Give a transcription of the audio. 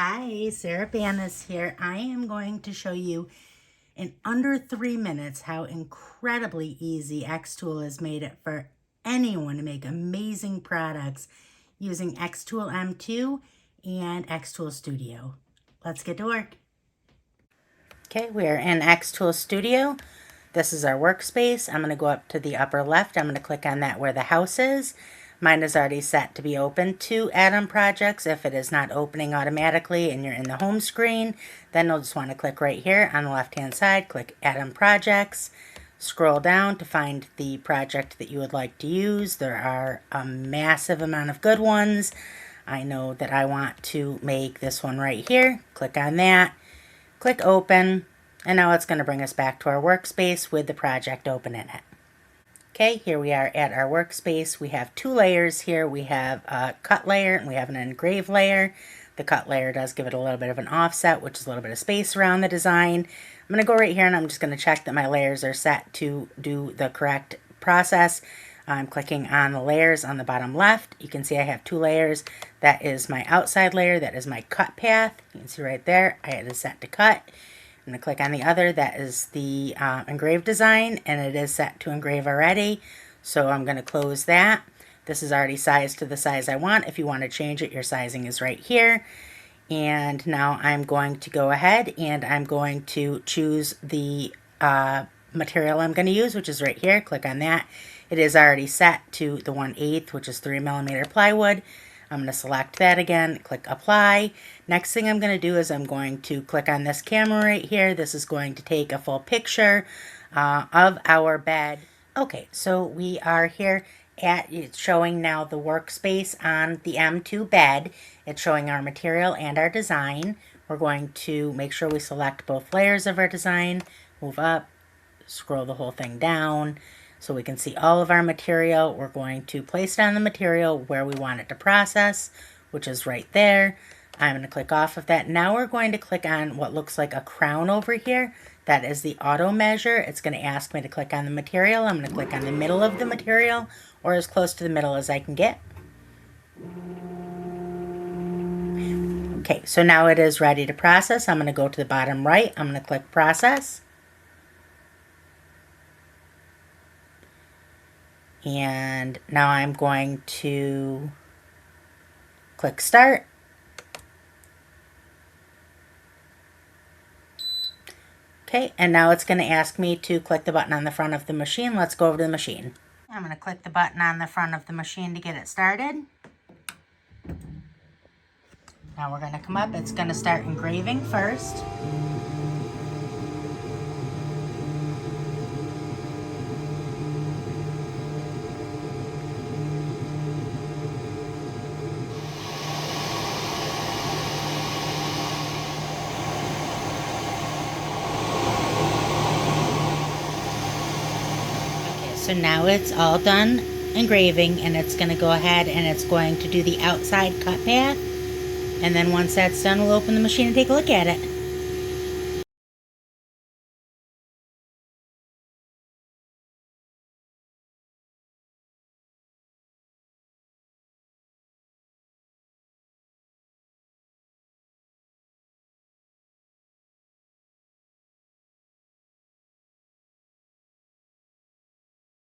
Hi, Sarah Banas here. I am going to show you in under 3 minutes how incredibly easy XTool has made it for anyone to make amazing products using XTool M2 and XTool Studio. Let's get to work. Okay, we are in XTool Studio. This is our workspace. I'm going to go up to the upper left. I'm going to click on that where the house is. Mine is already set to be open to add-on projects. If it is not opening automatically and you're in the home screen, then you'll just want to click right here on the left-hand side, click add-on projects, scroll down to find the project that you would like to use. There are a massive amount of good ones. I know that I want to make this one right here. Click on that, click open, and now it's going to bring us back to our workspace with the project open in it. Okay, here we are at our workspace. We have two layers here. We have a cut layer and we have an engrave layer. The cut layer does give it a little bit of an offset, which is a little bit of space around the design. I'm going to go right here and I'm just going to check that my layers are set to do the correct process. I'm clicking on the layers on the bottom left. You can see I have two layers. That is my outside layer. That is my cut path. You can see right there, I had it set to cut. I'm going to click on the other. That is the engrave design, and it is set to engrave already. So I'm going to close that. This is already sized to the size I want. If you want to change it, your sizing is right here. And now I'm going to go ahead and I'm going to choose the material I'm going to use, which is right here. Click on that. It is already set to the 1/8, which is 3mm plywood. I'm going to select that again, click apply. Next thing I'm going to do is I'm going to click on this camera right here. This is going to take a full picture of our bed. Okay, so we are here at, it's showing now the workspace on the M2 bed. It's showing our material and our design. We're going to make sure we select both layers of our design, move up, scroll the whole thing down, so we can see all of our material. We're going to place it on the material where we want it to process, which is right there. I'm going to click off of that. Now we're going to click on what looks like a crown over here. That is the auto measure. It's going to ask me to click on the material. I'm going to click on the middle of the material, or as close to the middle as I can get. Okay, so now it is ready to process. I'm going to go to the bottom right. I'm going to click process. And now I'm going to click start. Okay, and now it's going to ask me to click the button on the front of the machine. Let's go over to the machine. I'm going to click the button on the front of the machine to get it started. Now we're going to come up. It's going to start engraving first. So now it's all done engraving, and it's going to go ahead and it's going to do the outside cut path. And then once that's done, we'll open the machine and take a look at it.